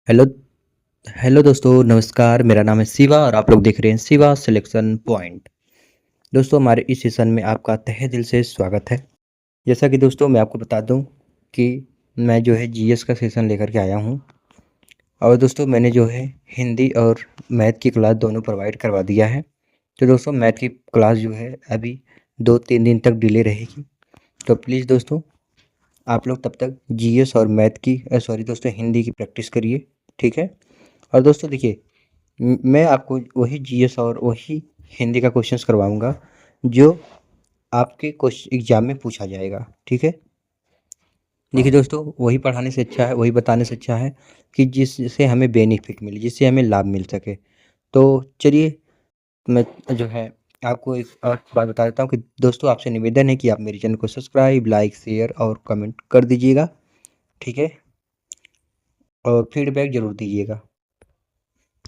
Hello hello दोस्तों, नमस्कार। मेरा नाम है शिवा और आप लोग देख रहे हैं शिवा सिलेक्शन पॉइंट। दोस्तों, हमारे इस सेशन में आपका तहे दिल से स्वागत है। जैसा कि दोस्तों मैं आपको बता दूं कि मैं जो है जीएस का सेशन लेकर के आया हूं। और दोस्तों मैंने जो है हिंदी और मैथ की क्लास दोनों प्रोवाइड करवा दिया है। तो दोस्तों मैथ की क्लास जो है अभी 2-3 दिन तक डिले रहेगी। तो प्लीज़ दोस्तों आप लोग तब तक जीएस और मैथ की सॉरी दोस्तों हिंदी की प्रैक्टिस करिए। ठीक है। और दोस्तों देखिए, मैं आपको वही जीएस और वही हिंदी का क्वेश्चंस करवाऊंगा जो आपके क्वेश्चन एग्जाम में पूछा जाएगा। ठीक है। देखिए दोस्तों, वही पढ़ाने से अच्छा है, वही बताने से अच्छा है कि जिससे हमें बेनिफिट मिले, जिससे हमें लाभ मिल सके। तो चलिए, मैं जो है आपको एक और बात बता देता हूँ कि दोस्तों आपसे निवेदन है कि आप मेरे चैनल को सब्सक्राइब, लाइक, शेयर और कमेंट कर दीजिएगा। ठीक है। और फीडबैक ज़रूर दीजिएगा,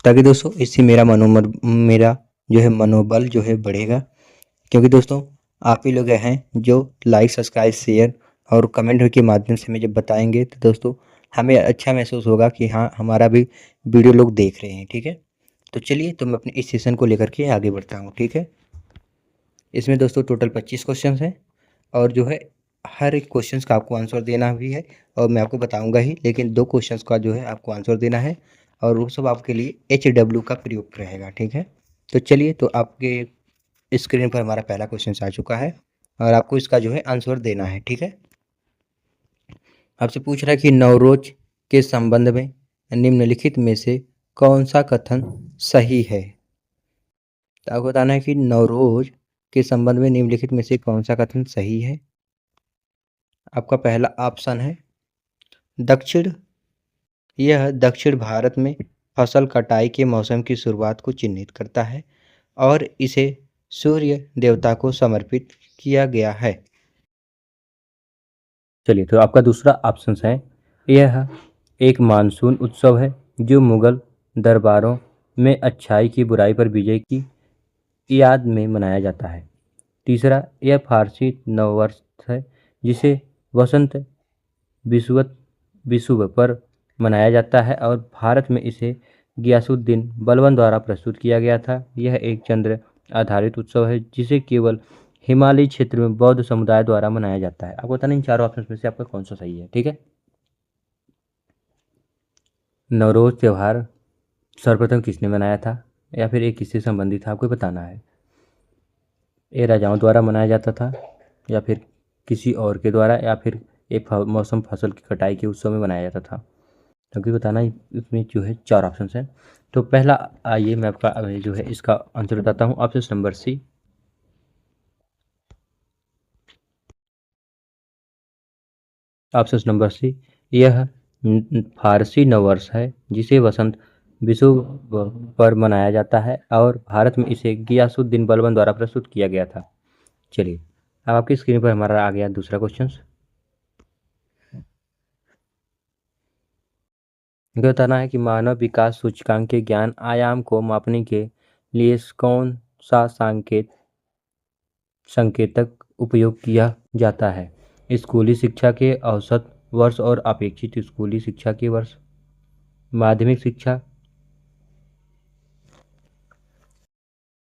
ताकि दोस्तों इससे मेरा जो है मनोबल जो है बढ़ेगा। क्योंकि दोस्तों आप ही लोग हैं जो लाइक, सब्सक्राइब, शेयर और कमेंट के माध्यम से हमें जब बताएंगे तो दोस्तों हमें अच्छा महसूस होगा कि हाँ, हमारा भी वीडियो लोग देख रहे हैं। ठीक है। तो चलिए, तो मैं अपने इस सेशन को लेकर के आगे बढ़ता हूँ। ठीक है। इसमें दोस्तों टोटल 25 क्वेश्चन हैं। और जो है हर एक क्वेश्चन का आपको आंसर देना भी है। और मैं आपको बताऊंगा ही, लेकिन 2 क्वेश्चंस का जो है आपको आंसर देना है। और वो सब आपके लिए HW का प्रयोग रहेगा। ठीक है। तो चलिए, तो आपके स्क्रीन पर हमारा पहला क्वेश्चन आ चुका है और आपको इसका जो है आंसर देना है। ठीक है। आपसे पूछ रहा है कि नवरोज के संबंध में निम्नलिखित में से कौन सा कथन सही है। तो आपको बताना है कि नवरोज के संबंध में निम्नलिखित में से कौन सा कथन सही है। आपका पहला ऑप्शन है दक्षिण यह दक्षिण भारत में फसल कटाई के मौसम की शुरुआत को चिन्हित करता है और इसे सूर्य देवता को समर्पित किया गया है। चलिए, तो आपका दूसरा ऑप्शन है यह एक मानसून उत्सव है जो मुगल दरबारों में अच्छाई की बुराई पर विजय की याद में मनाया जाता है। तीसरा, यह फारसी नववर्ष है जिसे वसंत विषुवत विषुव पर मनाया जाता है और भारत में इसे गियासुद्दीन बलबन द्वारा प्रस्तुत किया गया था। यह एक चंद्र आधारित उत्सव है जिसे केवल हिमालयी क्षेत्र में बौद्ध समुदाय द्वारा मनाया जाता है। आपको बताना इन चारों ऑप्शन में से आपका कौन सा सही है। ठीक है। नवरोज त्यौहार सर्वप्रथम किसने मनाया था, या फिर ये किससे संबंधित था, आपको बताना है। ये राजाओं द्वारा मनाया जाता था, या फिर किसी और के द्वारा, या फिर एक मौसम फसल की कटाई के उत्सव में मनाया जाता था। क्योंकि बताना इसमें जो है 4 ऑप्शन हैं। तो पहला, आइए मैं आपका जो है इसका आंसर बताता हूँ। Option number C. Option number C, यह फारसी नववर्ष है जिसे वसंत विषुव पर मनाया जाता है और भारत में इसे गियासुद्दीन बलबन द्वारा प्रस्तुत किया गया था। चलिए, अब आपकी स्क्रीन पर हमारा आ गया दूसरा क्वेश्चन। मुझे बताना है कि मानव विकास सूचकांक के ज्ञान आयाम को मापने के लिए कौन सा संकेतक उपयोग किया जाता है। स्कूली शिक्षा के औसत वर्ष और अपेक्षित स्कूली शिक्षा के वर्ष, माध्यमिक शिक्षा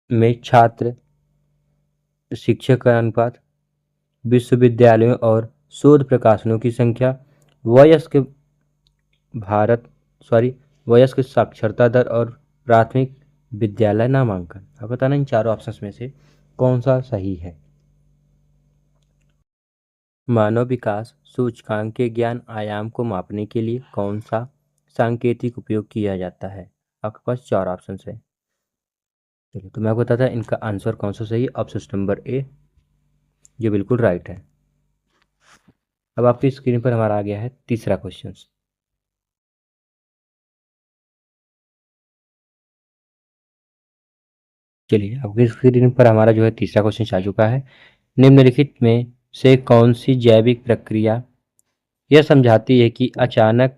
में छात्र शिक्षक का अनुपात, विश्वविद्यालयों और शोध प्रकाशनों की संख्या, वयस्क भारत सॉरी वयस्क साक्षरता दर और प्राथमिक विद्यालय नामांकन। अब बताना इन चारों ऑप्शंस में से कौन सा सही है। मानव विकास सूचकांक के ज्ञान आयाम को मापने के लिए कौन सा सांकेतिक उपयोग किया जाता है। आपके पास 4 ऑप्शन है। चलिए, तो मैं आपको बताता इनका आंसर कौन सा सही है। ऑप्शन नंबर ए, ये बिल्कुल राइट है। अब आपकी स्क्रीन पर हमारा आ गया है तीसरा क्वेश्चन। चलिए, आपकी स्क्रीन पर हमारा जो है तीसरा क्वेश्चन आ चुका है। निम्नलिखित में से कौन सी जैविक प्रक्रिया यह समझाती है कि अचानक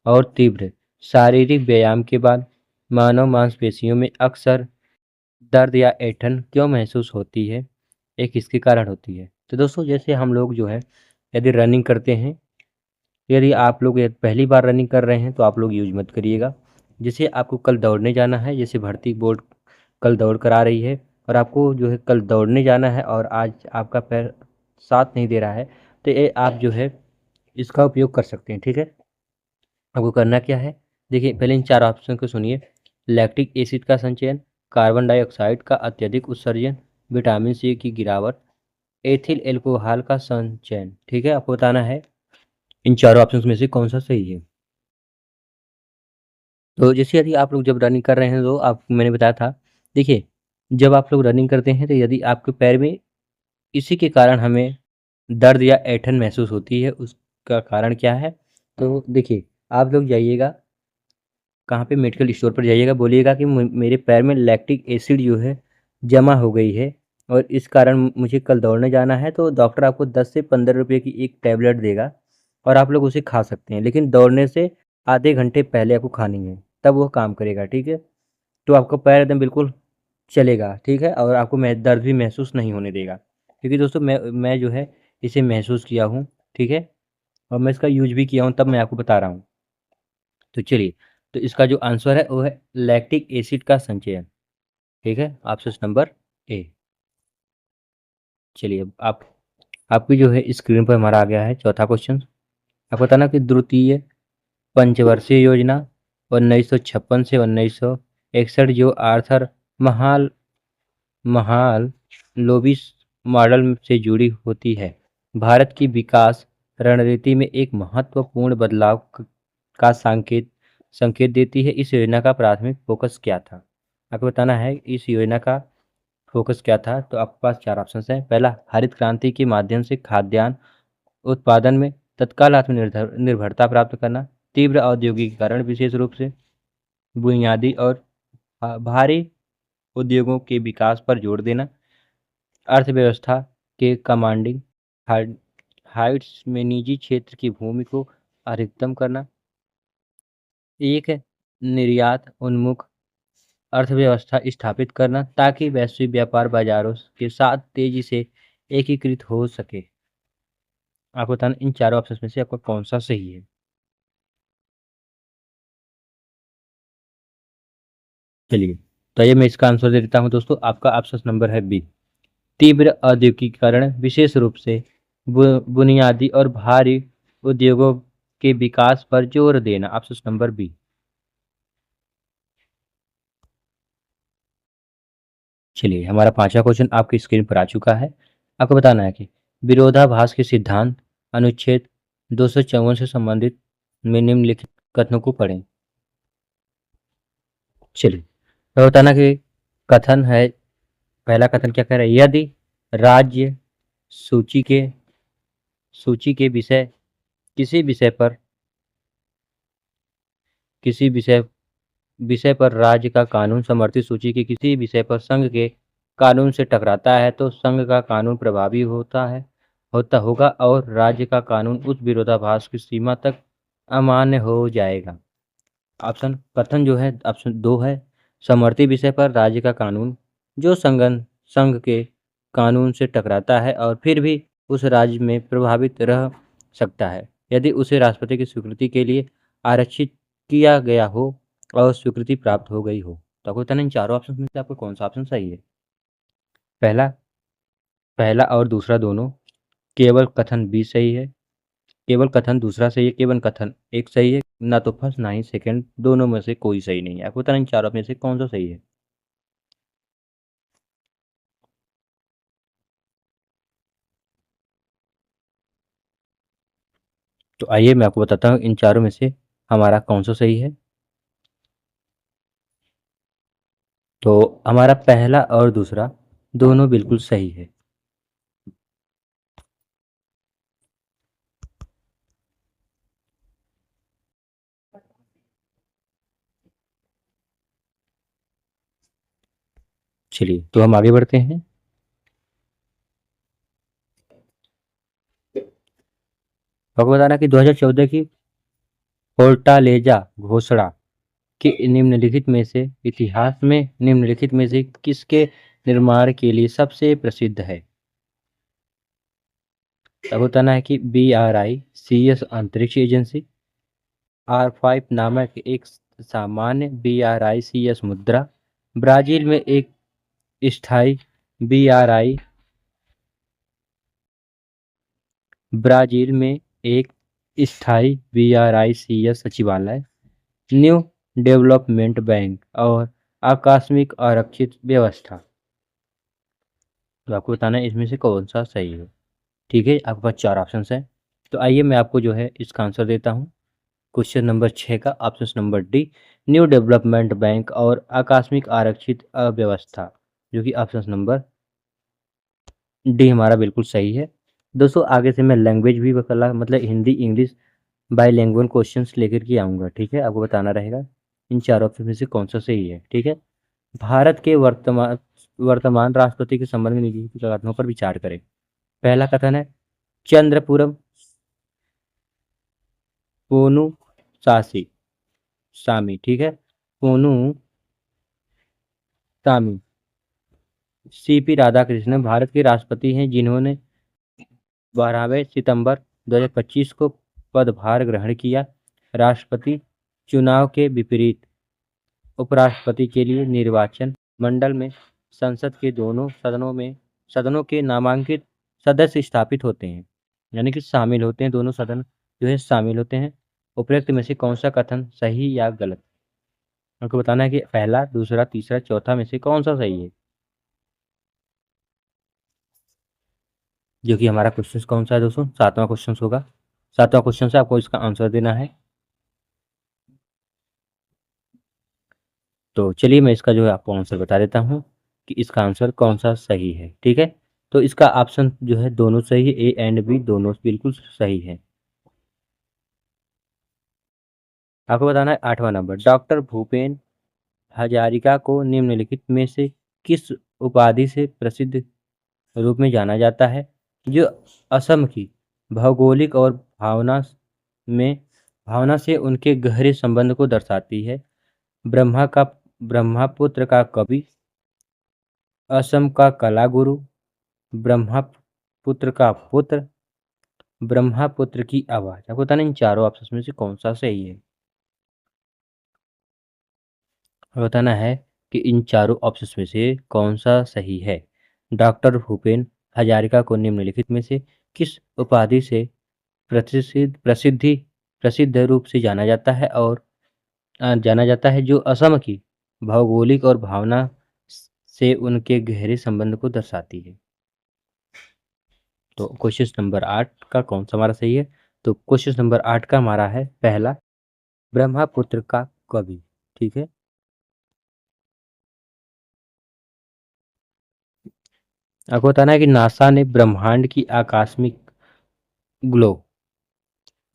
और तीव्र शारीरिक व्यायाम के बाद मानव मांसपेशियों में अक्सर दर्द या ऐंठन क्यों महसूस होती है, एक इसके कारण होती है। तो दोस्तों, जैसे हम लोग जो है यदि रनिंग करते हैं यदि आप लोग ये पहली बार रनिंग कर रहे हैं तो आप लोग यूज मत करिएगा। जैसे आपको कल दौड़ने जाना है, जैसे भर्ती बोर्ड कल दौड़ करा रही है और आपको जो है कल दौड़ने जाना है और आज आपका पैर साथ नहीं दे रहा है, तो ये आप जो है इसका उपयोग कर सकते हैं। ठीक है, आपको करना क्या है, देखिए पहले इन चार ऑप्शन को सुनिए। लैक्टिक एसिड का संचयन, कार्बन डाइऑक्साइड का अत्यधिक उत्सर्जन, विटामिन सी की गिरावट, एथिल एल्कोहल का संचयन। ठीक है, आपको बताना है इन चारों ऑप्शन में से कौन सा सही है। तो जैसे यदि आप लोग जब रनिंग कर रहे हैं तो आपको मैंने बताया था, देखिए जब आप लोग रनिंग करते हैं तो यदि आपके पैर में इसी के कारण हमें दर्द या ऐंठन महसूस होती है, उसका कारण क्या है। तो देखिए आप लोग जाइएगा कहाँ पे, मेडिकल स्टोर पर जाइएगा, बोलिएगा कि मेरे पैर में लैक्टिक एसिड जो है जमा हो गई है और इस कारण मुझे कल दौड़ने जाना है। तो डॉक्टर आपको 10 से 15 रुपये की एक टैबलेट देगा और आप लोग उसे खा सकते हैं, लेकिन दौड़ने से आधे घंटे पहले आपको खानी है, तब वो काम करेगा। ठीक है, तो आपका पैर एकदम बिल्कुल चलेगा। ठीक है, और आपको दर्द भी महसूस नहीं होने देगा, क्योंकि दोस्तों मैं जो है इसे महसूस किया हूँ। ठीक है, और मैं इसका यूज भी किया हूँ, तब मैं आपको बता रहा हूँ। तो चलिए, तो इसका जो आंसर है वो है लैक्टिक एसिड का संचयन। ठीक है, ऑप्शन नंबर ए। चलिए अब आप आपकी जो है स्क्रीन पर हमारा आ गया है चौथा क्वेश्चन। आपको बताना कि द्वितीय पंचवर्षीय योजना 1956 से 1961 जो आर्थर महाल महाल लोबिस मॉडल से जुड़ी होती है, भारत की विकास रणनीति में एक महत्वपूर्ण बदलाव का संकेत संकेत देती है। इस योजना का प्राथमिक फोकस क्या था। आपको बताना है इस योजना का फोकस क्या था। तो आपके पास चार ऑप्शन हैं। पहला, हरित क्रांति के माध्यम से खाद्यान्न उत्पादन में तत्काल आत्मनिर्भर निर्भरता प्राप्त करना, तीव्र औद्योगिकीकरण विशेष रूप से बुनियादी और भारी उद्योगों के विकास पर जोर देना, अर्थव्यवस्था के कमांडिंग हाइट्स में निजी क्षेत्र की भूमि को अधिकतम करना, एक है निर्यात उन्मुख अर्थव्यवस्था स्थापित करना ताकि वैश्विक व्यापार बाजारों के साथ तेजी से एकीकृत हो सके। आपको बताना इन चारों ऑप्शन में से आपका कौन सा सही है। चलिए, तो ये मैं इसका आंसर दे देता हूँ दोस्तों। आपका ऑप्शन नंबर है बी, तीव्र औद्योगिकीकरण विशेष रूप से बुनियादी और भारी उद्योगों के विकास पर जोर देना, ऑप्शन नंबर बी। चलिए, हमारा पांचवा क्वेश्चन आपकी स्क्रीन पर आ चुका है। आपको बताना है कि विरोधाभास के सिद्धांत अनुच्छेद 254 से संबंधित में निम्नलिखित कथनों को पढ़ें। चलिए, तो बताना कि कथन है, पहला कथन क्या कह रहा है, यदि राज्य सूची के सूची के विषय किसी विषय पर किसी विषय विषय पर राज्य का कानून समर्थित सूची के किसी विषय पर संघ के कानून से टकराता है तो संघ का कानून प्रभावी होता होगा और राज्य का कानून उस विरोधाभास की सीमा तक अमान्य हो जाएगा। ऑप्शन कथन जो है ऑप्शन दो है, समवर्ती विषय पर राज्य का कानून जो संघ के कानून से टकराता है और फिर भी उस राज्य में प्रभावित रह सकता है यदि उसे राष्ट्रपति की स्वीकृति के लिए आरक्षित किया गया हो और स्वीकृति प्राप्त हो गई हो। तो आपको बताना इन चारों ऑप्शन में से आपको कौन सा ऑप्शन सही है। पहला पहला और दूसरा दोनों, केवल कथन बी सही है, केवल कथन दूसरा सही है, केवल कथन एक सही है, ना तो फर्स्ट ना ही सेकंड, दोनों में से कोई सही नहीं है। आपको बताना इन चारों में से कौन सा सही है। तो आइए मैं आपको बताता हूँ इन चारों में से हमारा कौन सा सही है। तो हमारा पहला और दूसरा दोनों बिल्कुल सही है। चलिए, तो हम आगे बढ़ते हैं। आपको बताना कि 2014 की फोर्टालेजा घोषणा कि निम्नलिखित में से इतिहास में निम्नलिखित में से किसके निर्माण के लिए सबसे प्रसिद्ध है। तब बताना है कि BRICS अंतरिक्ष एजेंसी, R5 नामक एक सामान्य BRICS मुद्रा, ब्राजील में एक स्थायी BRI ब्राजील में एक स्थायी BRICS सचिवालय, न्यू डेवलपमेंट बैंक और आकस्मिक आरक्षित व्यवस्था। तो आपको बताना है इसमें से कौन सा सही है। ठीक है, आपके पास 4 ऑप्शंस हैं। तो आइए मैं आपको जो है इसका आंसर देता हूँ। क्वेश्चन नंबर 6 का option number D, new development bank और आकस्मिक आरक्षित अव्यवस्था, जो कि ऑप्शन नंबर डी हमारा बिल्कुल सही है। दोस्तों आगे से मैं लैंग्वेज भी बकला मतलब हिंदी इंग्लिश बाईलैंग्वेज क्वेश्चंस लेकर के आऊँगा। ठीक है, आपको बताना रहेगा इन 4 ऑप्शन में से कौन सा सही है। ठीक है, भारत के वर्तमान वर्तमान राष्ट्रपति के संबंध में निम्नलिखित कथनों पर विचार करें। पहला कथन है चंद्रपुरम पोनू सासी सामी। ठीक है, पोनू सामी। CP राधाकृष्णन भारत के राष्ट्रपति हैं जिन्होंने 12वें सितंबर 2025 को पदभार ग्रहण किया। राष्ट्रपति चुनाव के विपरीत उपराष्ट्रपति के लिए निर्वाचन मंडल में संसद के दोनों सदनों के नामांकित सदस्य स्थापित होते हैं, यानी कि शामिल होते हैं, दोनों सदन जो है शामिल होते हैं। उपरोक्त में से कौन सा कथन सही या गलत? आपको बताना है कि पहला, दूसरा, तीसरा, चौथा में से कौन सा सही है। जो कि हमारा क्वेश्चन कौन सा है दोस्तों, 7वां क्वेश्चन होगा। 7वां क्वेश्चन से आपको इसका आंसर देना है। तो चलिए मैं इसका जो है आपको आंसर बता देता हूँ कि इसका आंसर कौन सा सही है। ठीक है, तो इसका ऑप्शन जो है दोनों सही है, ए एंड बी दोनों बिल्कुल सही है। आपको बताना है 8वां नंबर, डॉक्टर भूपेन हजारिका को निम्नलिखित में से किस उपाधि से प्रसिद्ध रूप में जाना जाता है, जो असम की भौगोलिक और में भावना से उनके गहरे संबंध को दर्शाती है। ब्रह्मा का ब्रह्मपुत्र का कवि, असम का कला गुरु, ब्रह्मपुत्र का पुत्र, ब्रह्मपुत्र की आवाज। आपको बताना इन चारों ऑप्शन में से कौन सा सही है। बताना है कि इन चारों ऑप्शन में से कौन सा सही है। डॉक्टर भूपेन हजारिका को निम्नलिखित में से किस उपाधि से प्रसिद्धि प्रसिद्ध रूप से जाना जाता है और जाना जाता है, जो असम की भौगोलिक और भावना से उनके गहरे संबंध को दर्शाती है। तो क्वेश्चन नंबर 8 का कौन सा हमारा सही है। तो क्वेश्चन नंबर 8 का हमारा है पहला, ब्रह्मपुत्र का कवि। ठीक है, आपको बताना है कि नासा ने ब्रह्मांड की आकस्मिक ग्लो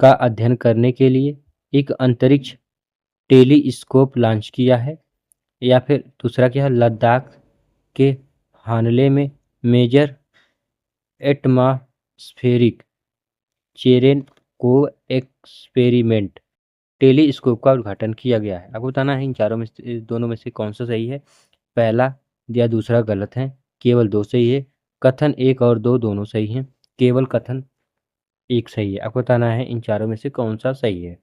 का अध्ययन करने के लिए एक अंतरिक्ष टेलीस्कोप लॉन्च किया है। या फिर दूसरा क्या है, लद्दाख के हानले में मेजर एटमॉस्फेरिक चेरेन को एक्सपेरिमेंट टेलीस्कोप का उद्घाटन किया गया है। आपको बताना है इन चारों में से दोनों में से कौन सा सही है। पहला या दूसरा गलत है, केवल 2 सही है। कथन 1 और 2 दोनों सही हैं, केवल कथन 1 सही है। आपको बताना है इन चारों में से कौन सा सही है।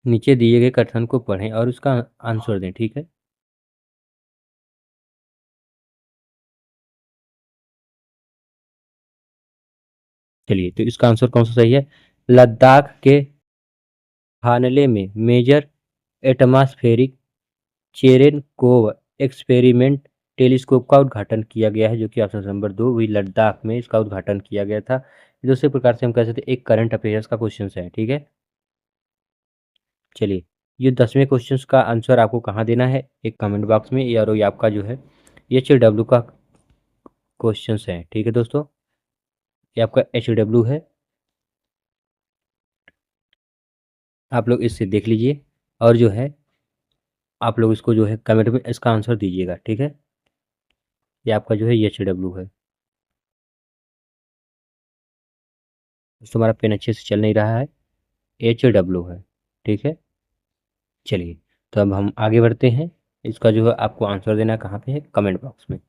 नीचे दिए गए कथन को पढ़ें और उसका आंसर दें। ठीक है, चलिए तो इसका आंसर कौन सा सही है। लद्दाख के हानले में major atmospheric Cherenkov experiment telescope का उद्घाटन किया गया है, जो कि ऑप्शन नंबर 2 हुई, लद्दाख में इसका उद्घाटन किया गया था। दूसरे प्रकार से हम कह सकते हैं एक करंट अफेयर्स का क्वेश्चन है। ठीक है, चलिए ये 10वें क्वेश्चन का आंसर आपको कहाँ देना है, एक कमेंट बॉक्स में, या ये आपका जो है HW का क्वेश्चन है। ठीक है दोस्तों, ये आपका HW है, आप लोग इससे देख लीजिए और जो है आप लोग इसको जो है कमेंट में इसका आंसर दीजिएगा। ठीक है, ये आपका जो है HW है। दोस्तों हमारा पेन अच्छे से चल नहीं रहा है, HW है। ठीक है, चलिए तो अब हम आगे बढ़ते हैं। इसका जो है आपको आंसर देना कहाँ पे है, कमेंट बॉक्स में।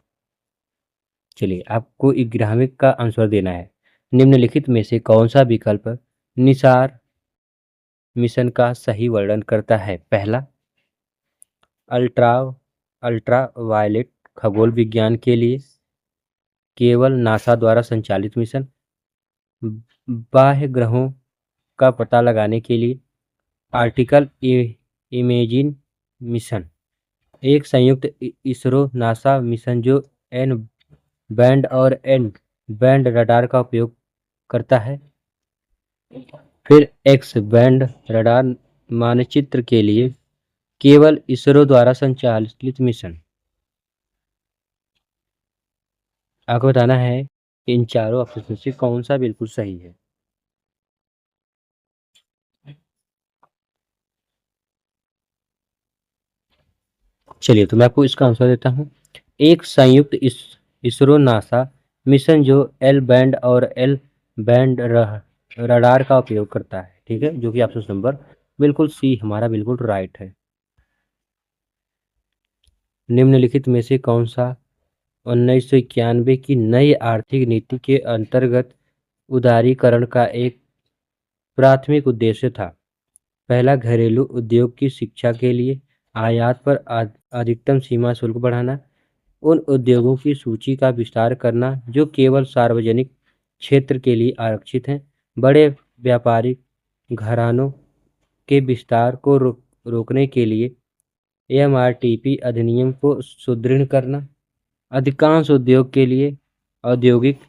चलिए आपको 11वें का आंसर देना है। निम्नलिखित में से कौन सा विकल्प निसार मिशन का सही वर्णन करता है? पहला, अल्ट्रा अल्ट्रावायलेट खगोल विज्ञान के लिए केवल नासा द्वारा संचालित मिशन। बाह्य ग्रहों का पता लगाने के लिए आर्टिकल इमेजिन मिशन। एक संयुक्त इसरो नासा मिशन जो एन बैंड और एन बैंड रडार का उपयोग करता है। फिर एक्स बैंड रडार मानचित्र के लिए केवल इसरो द्वारा संचालित मिशन। आपको बताना है कि इन चारों ऑप्शन में से कौन सा बिल्कुल सही है। चलिए, तो मैं आपको इसका आंसर देता हूँ। एक संयुक्त इसरो नासा मिशन जो एल बैंड और एल बैंड रडार का उपयोग करता है, ठीक है, जो कि ऑप्शन नंबर बिल्कुल सी हमारा बिल्कुल राइट है। निम्नलिखित में से कौन सा 1991 की नई आर्थिक नीति के अंतर्गत उदारीकरण का एक प्राथमिक उद्देश्य था? पहला, घरेलू उद्योग की शिक्षा के लिए आयात पर अधिकतम सीमा शुल्क बढ़ाना। उन उद्योगों की सूची का विस्तार करना जो केवल सार्वजनिक क्षेत्र के लिए आरक्षित हैं। बड़े व्यापारिक घरानों के विस्तार को रोकने के लिए एमआरटीपी अधिनियम को सुदृढ़ करना। अधिकांश उद्योग के लिए औद्योगिक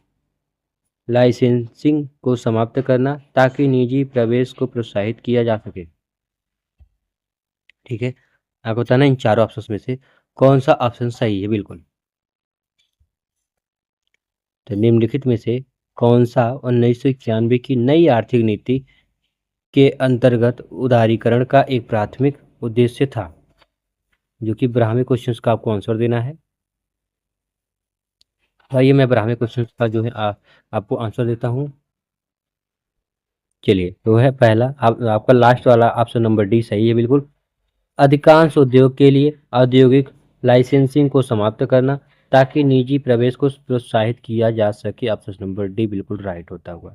लाइसेंसिंग को समाप्त करना ताकि निजी प्रवेश को प्रोत्साहित किया जा सके। ठीक है, आपको बताना इन चारों ऑप्शन में से कौन सा ऑप्शन सही है। बिल्कुल, तो निम्नलिखित में से कौन सा 1991 की नई आर्थिक नीति के अंतर्गत उदारीकरण का एक प्राथमिक उद्देश्य था? जो कि ब्राह्मी क्वेश्चंस का आपको आंसर देना है। आइए मैं ब्राह्मी क्वेश्चंस का जो है आपको आंसर देता हूँ। चलिए, तो है पहला आपका लास्ट वाला ऑप्शन नंबर डी सही है बिल्कुल। अधिकांश उद्योग के लिए औद्योगिक लाइसेंसिंग को समाप्त करना ताकि निजी प्रवेश को प्रोत्साहित किया जा सके। ऑप्शन नंबर डी बिल्कुल राइट होता हुआ।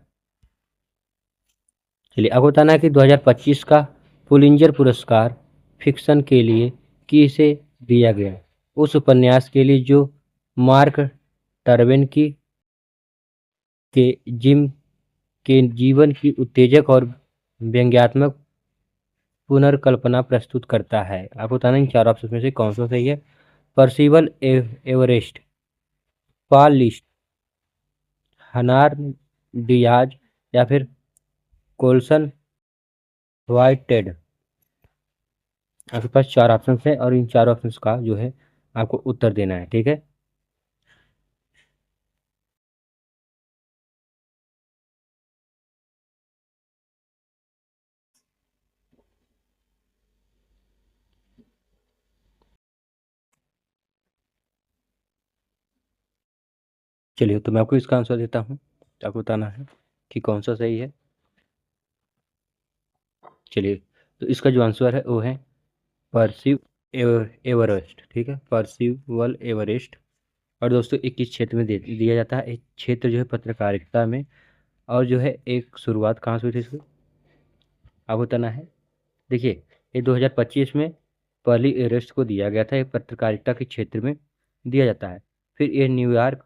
चलिए, आपको बताना है कि 2025 का पुलिंजर पुरस्कार फिक्शन के लिए किसे दिया गया? उस उपन्यास के लिए जो मार्क टर्वेन की के जिम के जीवन की उत्तेजक और व्यंग्यात्मक पुनर्कल्पना प्रस्तुत करता है। आपको बताना इन चार ऑप्शन में से कौन सा सही है। पर्सिवल एवरेस्ट, पॉल लिस्ट, हनार डियाज या फिर कोल्सन व्हाइटेड। आपके पास चार ऑप्शन है और इन चार ऑप्शन का जो है आपको उत्तर देना है। ठीक है, चलिए, तो मैं आपको इसका आंसर देता हूँ। आपको बताना है कि कौन सा सही है। चलिए, तो इसका जो आंसर है वो है परसिव एवरेस्ट। ठीक है, परसिवल एवरेस्ट। और दोस्तों, एक किस क्षेत्र में दिया जाता है? एक क्षेत्र जो है पत्रकारिता में। और जो है एक शुरुआत कहाँ से हुई थी इसकी? आपको बताना है। देखिए, ये 2025 में पहली एवरेस्ट को दिया गया था। ये पत्रकारिता के क्षेत्र में दिया जाता है। फिर ये न्यूयॉर्क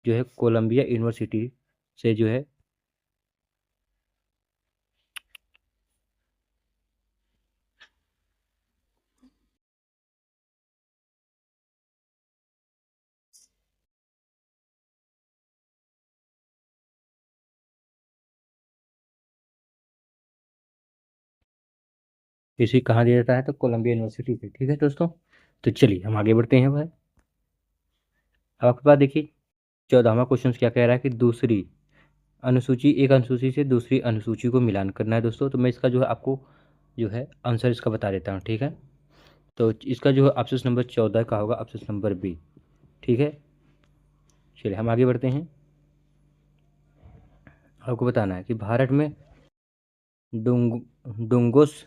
जो है कोलंबिया यूनिवर्सिटी से जो है इसी कहाँ दिया जाता है? तो कोलंबिया यूनिवर्सिटी से। ठीक है दोस्तों, तो चलिए हम आगे बढ़ते हैं भाई। अब आपके पास देखिए 14वां क्वेश्चन क्या कह रहा है कि दूसरी अनुसूची, एक अनुसूची से दूसरी अनुसूची को मिलान करना है दोस्तों। तो मैं इसका जो है आपको जो है आंसर इसका बता देता हूँ। ठीक है, तो इसका जो है ऑप्शन नंबर 14 का होगा ऑप्शन नंबर बी। ठीक है, चलिए हम आगे बढ़ते हैं। आपको बताना है कि भारत में डुंगोस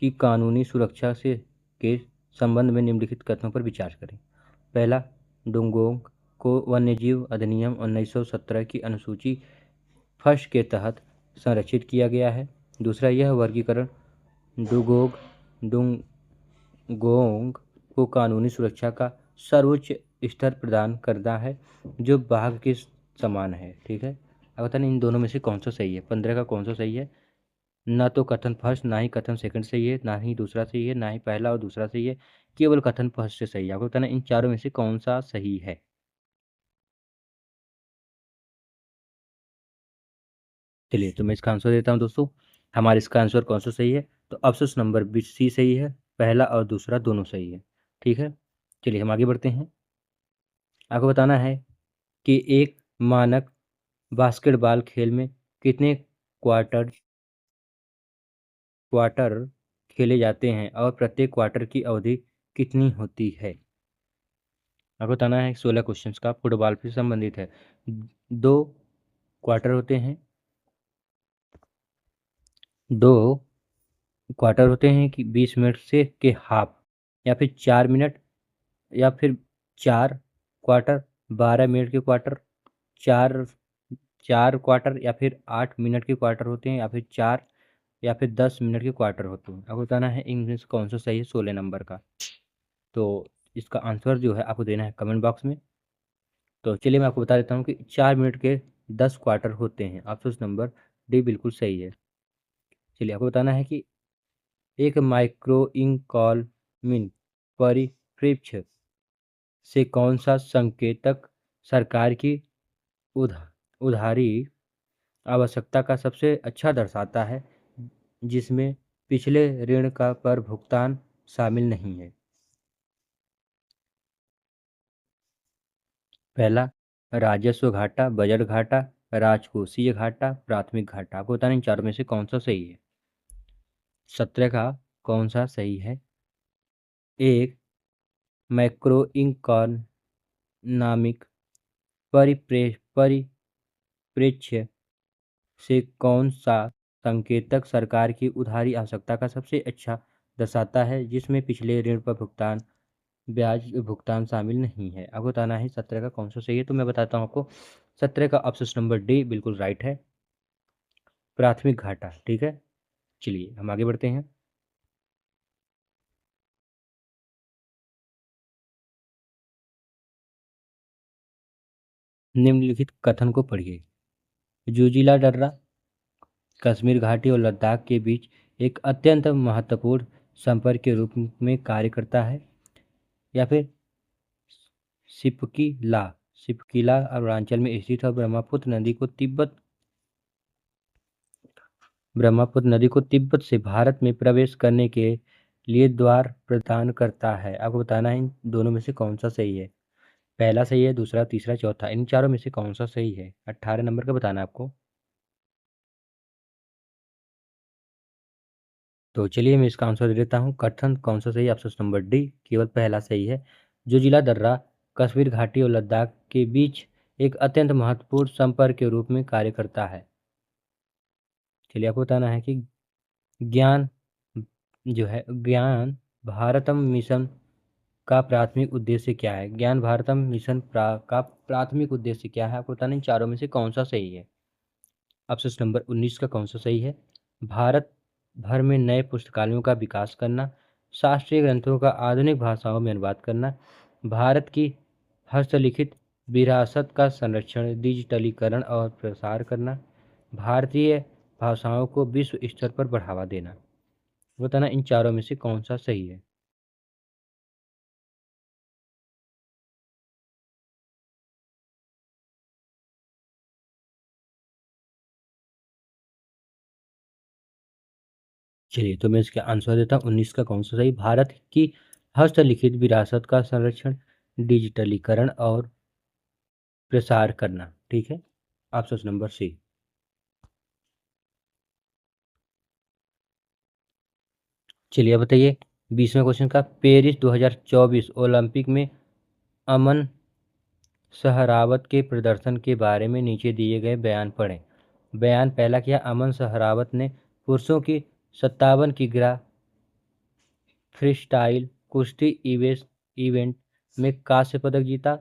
की कानूनी सुरक्षा से के संबंध में निम्नलिखित कथनों पर विचार करें। पहला, डुंगोंग को वन्यजीव अधिनियम 1917 की अनुसूची फर्स्ट के तहत संरक्षित किया गया है। दूसरा, यह वर्गीकरण डुगोग डुगोंग को कानूनी सुरक्षा का सर्वोच्च स्तर प्रदान करता है जो बाघ के समान है। ठीक है, अब बताना इन दोनों में से कौन सा सही है, 15 का कौन सा सही है। ना तो कथन फर्स्ट, ना ही कथन सेकंड सही है, ना ही दूसरा सही है, ना ही पहला और दूसरा सही है, केवल कथन फर्स्ट से सही है। आपको बताना इन चारों में से कौन सा सही है। चलिए तो मैं इसका आंसर देता हूँ दोस्तों। हमारे इसका आंसर कौन सा सही है, तो ऑप्शन नंबर बी सी सही है। पहला और दूसरा दोनों सही है। ठीक है, चलिए हम आगे बढ़ते हैं। आपको बताना है कि एक मानक बास्केटबॉल खेल में कितने क्वार्टर क्वार्टर खेले जाते हैं और प्रत्येक क्वार्टर की अवधि कितनी होती है। आपको बताना है 16 क्वेश्चंस का फुटबॉल से संबंधित है। दो क्वार्टर होते हैं, दो क्वार्टर होते हैं कि 20 मिनट से के हाफ, या फिर 4 मिनट, या फिर 4 क्वार्टर, 12 मिनट के क्वार्टर, चार चार क्वार्टर, या फिर 8 मिनट के क्वार्टर होते हैं, या फिर 4 या फिर 10 मिनट के क्वार्टर होते हैं। आपको बताना है इनमें से कौन सा सही है 16 नंबर का। तो इसका आंसर जो है आपको देना है कमेंट बॉक्स में। तो चलिए मैं आपको बता देता हूँ कि 4 मिनट के 10 क्वार्टर होते हैं। ऑप्शन नंबर डी बिल्कुल सही है। चलिए आपको बताना है कि एक माइक्रो इकोनॉमिक परिप्रेक्ष्य से कौन सा संकेतक सरकार की उध उधारी आवश्यकता का सबसे अच्छा दर्शाता है जिसमें पिछले ऋण का पर भुगतान शामिल नहीं है। पहला, राजस्व घाटा, बजट घाटा, राजकोषीय घाटा, प्राथमिक घाटा। आपको बताना इन चारों में से कौन सा सही है। 17 का कौन सा सही है। एक, मैक्रो इकोनॉमिक परिप्रेक्ष्य से कौन सा संकेतक सरकार की उधारी आवश्यकता का सबसे अच्छा दर्शाता है जिसमें पिछले ऋण पर भुगतान ब्याज भुगतान शामिल नहीं है। आपको बताना है 17 का कौन सा सही है। तो मैं बताता हूँ आपको, 17 का ऑप्शन नंबर डी बिल्कुल राइट है, प्राथमिक घाटा। ठीक है, चलिए हम आगे बढ़ते हैं। निम्नलिखित कथन को पढ़िए। जोजिला दर्रा कश्मीर घाटी और लद्दाख के बीच एक अत्यंत महत्वपूर्ण संपर्क के रूप में कार्य करता है। या फिर सिपकीला सिपकीला अरुणाचल में स्थित है। ब्रह्मपुत्र नदी को तिब्बत से भारत में प्रवेश करने के लिए द्वार प्रदान करता है। आपको बताना है इन दोनों में से कौन सा सही है। पहला सही है, दूसरा, तीसरा, चौथा, इन चारों में से कौन सा सही है। 18 नंबर का बताना है आपको। तो चलिए मैं इसका आंसर दे देता हूँ। कथन कौन सा सही है, ऑप्शन नंबर डी केवल पहला सही है। जो जिला दर्रा कश्मीर घाटी और लद्दाख के बीच एक अत्यंत महत्वपूर्ण संपर्क के रूप में कार्य करता है। चलिए आपको बताना है कि ज्ञान जो है ज्ञान भारतम मिशन का प्राथमिक उद्देश्य क्या है। ज्ञान भारतम मिशन का प्राथमिक उद्देश्य क्या है। आपको बताना इन चारों में से कौन सा सही है। ऑप्शन नंबर 19 का कौन सा सही है। भारत भर में नए पुस्तकालयों का विकास करना, शास्त्रीय ग्रंथों का आधुनिक भाषाओं में अनुवाद करना, भारत की हस्तलिखित विरासत का संरक्षण, डिजिटलीकरण और प्रसार करना, भारतीय भाषाओं को विश्व स्तर पर बढ़ावा देना। बताना इन चारों में से कौन सा सही है। चलिए तो मैं इसका आंसर देता हूँ 19 का कौन सा सही। भारत की हस्तलिखित विरासत का संरक्षण, डिजिटलीकरण और प्रसार करना। ठीक है, ऑप्शन नंबर सी। चलिए अब बताइए 20वें क्वेश्चन का, पेरिस 2024 ओलंपिक में अमन सहरावत के प्रदर्शन के बारे में नीचे दिए गए बयान पढ़ें। बयान पहला किया, अमन सहरावत ने पुरुषों की 57 किग्रा फ्रीस्टाइल कुश्ती इवेंट में कांस्य पदक जीता।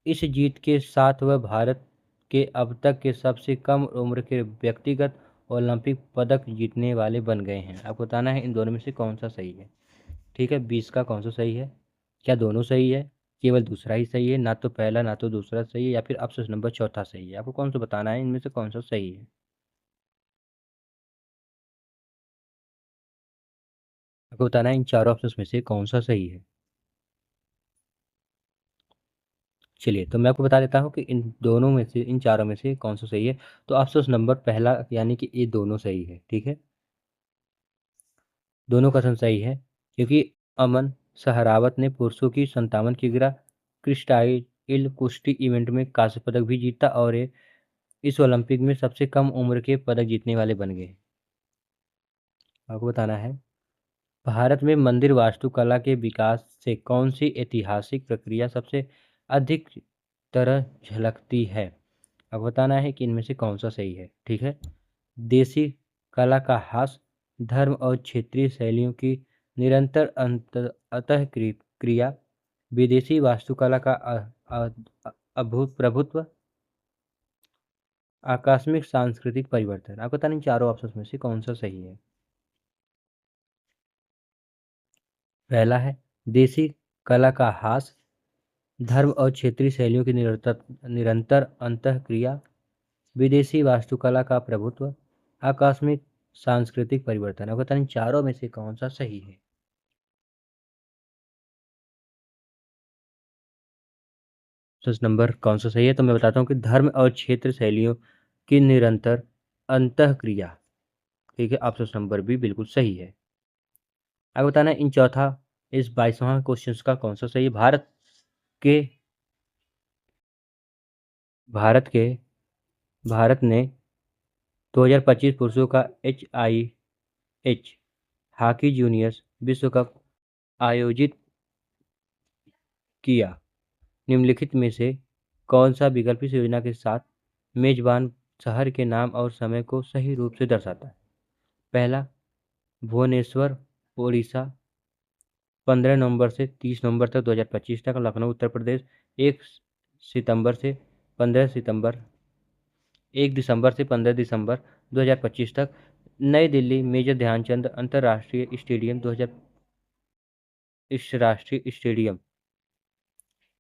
इस जीत के साथ वह भारत के अब तक के सबसे कम उम्र के व्यक्तिगत ओलंपिक पदक जीतने वाले बन गए हैं। आपको बताना है इन दोनों में से कौन सा सही है। ठीक है, 20 का कौन सा सही है? क्या दोनों सही है? केवल दूसरा ही सही है, ना तो पहला ना तो दूसरा सही है, या फिर ऑप्शन नंबर चौथा सही है? आपको कौन सा बताना है इनमें से कौन सा सही है? आपको बताना है इन चारों ऑप्शन में से कौन सा सही है। चलिए, तो मैं आपको बता देता हूँ कि इन दोनों में से, इन चारों में से कौन सा सही है। तो ऑप्शन नंबर पहला यानी कि ये दोनों सही है। ठीक है, दोनों कथन सही है, क्योंकि अमन सहरावत ने पुरुषों की 57 किग्रा फ्रीस्टाइल कुश्ती इवेंट में कांस्य पदक भी जीता और ये इस ओलंपिक में सबसे कम उम्र के पदक जीतने वाले बन गए। आपको बताना है, भारत में मंदिर वास्तुकला के विकास से कौन सी ऐतिहासिक प्रक्रिया सबसे अधिक तरह झलकती है? आपको बताना है कि इनमें से कौन सा सही है। ठीक है, देसी कला का ह्रास, धर्म और क्षेत्रीय शैलियों की निरंतर क्रिया, विदेशी वास्तुकला का अभूतप्रभुत्व, आकस्मिक सांस्कृतिक परिवर्तन। आपको बताना इन चारों ऑप्शन में से कौन सा सही है। पहला है देसी कला का ह्रास, धर्म और क्षेत्रीय शैलियों की निरंतर निरंतर अंतःक्रिया, विदेशी वास्तुकला का प्रभुत्व, आकस्मिक सांस्कृतिक परिवर्तन। अब बताएं इन चारों में से कौन सा सही है। ऑप्शन नंबर कौन सा सही है, तो मैं बताता हूँ कि धर्म और क्षेत्र शैलियों की निरंतर अंतःक्रिया। ठीक है, ऑप्शन नंबर बी बिल्कुल सही है। अब बताना है इन चौथा इस 22वां क्वेश्चन का कौन सा सही है। के भारत के भारत ने 2025 पुरुषों का एच हॉकी जूनियर्स विश्व कप आयोजित किया। निम्नलिखित में से कौन सा विकल्प इस योजना के साथ मेजबान शहर के नाम और समय को सही रूप से दर्शाता है? पहला, भुवनेश्वर उड़ीसा, 15 नवंबर से 30 नवंबर तक 2025 तक। लखनऊ उत्तर प्रदेश, 1 सितंबर से 15 सितंबर, 1 दिसंबर से 15 दिसंबर 2025 तक। नई दिल्ली मेजर ध्यानचंद अंतर्राष्ट्रीय स्टेडियम 2000 राष्ट्रीय स्टेडियम,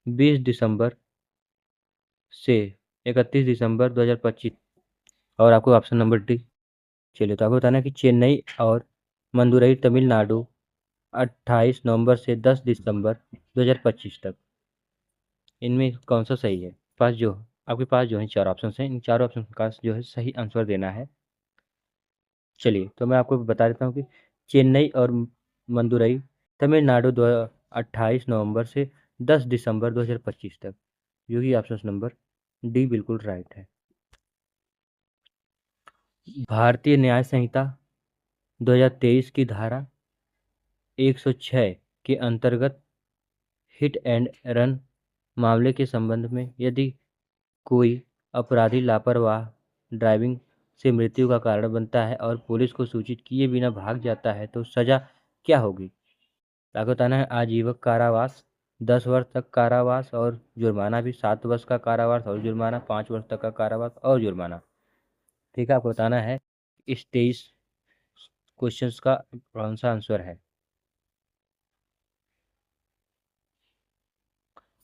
20 दिसंबर से 31 दिसंबर 2025। और आपको ऑप्शन नंबर डी। चलिए, तो आपको बताना है कि चेन्नई और मदुरई तमिलनाडु, 28 नवंबर से 10 दिसंबर 2025 तक। इनमें कौन सा सही है? पास जो आपके पास जो है चार ऑप्शन हैं, इन चारों ऑप्शन का जो है सही आंसर देना है। चलिए, तो मैं आपको बता देता हूँ कि चेन्नई और मदुरई तमिलनाडु 28 नवंबर से 10 दिसंबर 2025 तक, जो कि ऑप्शन नंबर डी बिल्कुल राइट है। भारतीय न्याय संहिता 2023 की धारा 106 के अंतर्गत हिट एंड रन मामले के संबंध में यदि कोई अपराधी लापरवाह ड्राइविंग से मृत्यु का कारण बनता है और पुलिस को सूचित किए बिना भाग जाता है तो सजा क्या होगी? आपको बताना है आजीवन कारावास, 10 वर्ष तक कारावास और जुर्माना भी, 7 वर्ष का कारावास और जुर्माना, 5 वर्ष तक का कारावास और जुर्माना। ठीक है, आपको बताना है इस 23 क्वेश्चंस का कौन सा आंसर है।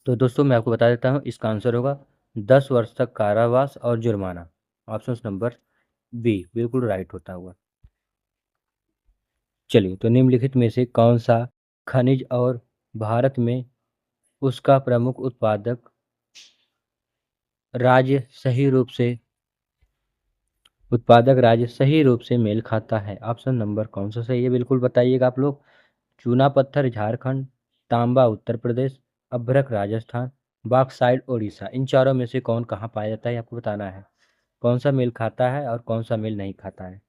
तो दोस्तों मैं आपको बता देता हूँ, इसका आंसर होगा 10 वर्ष तक कारावास और जुर्माना। ऑप्शन नंबर बी बिल्कुल राइट होता हुआ। चलिए, तो निम्नलिखित में से कौन सा खनिज और भारत में उसका प्रमुख राज्य सही रूप से उत्पादक राज्य सही रूप से मेल खाता है? ऑप्शन नंबर कौन सा सही है बिल्कुल बताइएगा आप लोग। चूना पत्थर झारखंड, तांबा उत्तर प्रदेश, अभ्रक राजस्थान, बॉक्साइट उड़ीसा। इन चारों में से कौन कहाँ पाया जाता है आपको बताना है। कौन सा मेल खाता है और कौन सा मेल नहीं खाता है।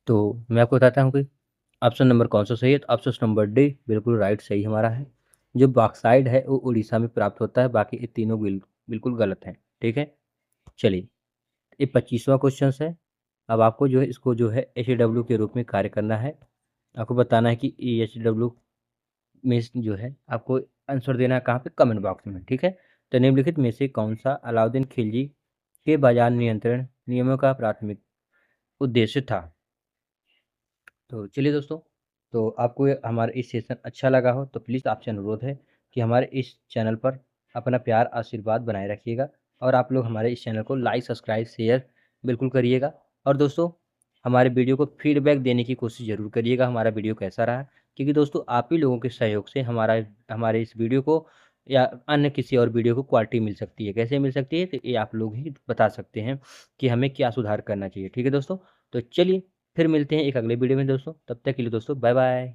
तो मैं आपको बताता हूँ कि ऑप्शन नंबर कौन सा सही है। तो ऑप्शन नंबर डी बिल्कुल राइट सही हमारा है। जो बॉक्साइड है वो उड़ीसा में प्राप्त होता है, बाकी ये तीनों बिल्कुल गलत हैं। ठीक है, चलिए, ये 25वां क्वेश्चन है। अब आपको जो है इसको जो है HW के रूप में कार्य करना है। आपको बताना है कि EHW में जो है आपको आंसर देना है कहाँ पे, कमेंट बॉक्स में, ठीक है। तो निम्नलिखित में से कौन सा अलाउद्दीन खिलजी के बाजार नियंत्रण नियमों का प्राथमिक उद्देश्य था। तो चलिए दोस्तों, तो आपको हमारा इस सेशन अच्छा लगा हो तो प्लीज़ आपसे अनुरोध है कि हमारे इस चैनल पर अपना प्यार आशीर्वाद बनाए रखिएगा और आप लोग हमारे इस चैनल को लाइक सब्सक्राइब शेयर बिल्कुल करिएगा। और दोस्तों, हमारे वीडियो को फीडबैक देने की कोशिश ज़रूर करिएगा, हमारा वीडियो कैसा रहा, क्योंकि दोस्तों आप ही लोगों के सहयोग से हमारे इस वीडियो को या अन्य किसी और वीडियो को क्वालिटी मिल सकती है। कैसे मिल सकती है, तो ये आप लोग ही बता सकते हैं कि हमें क्या सुधार करना चाहिए, ठीक है दोस्तों। तो चलिए फिर मिलते हैं एक अगले वीडियो में दोस्तों, तब तक के लिए दोस्तों बाय बाय।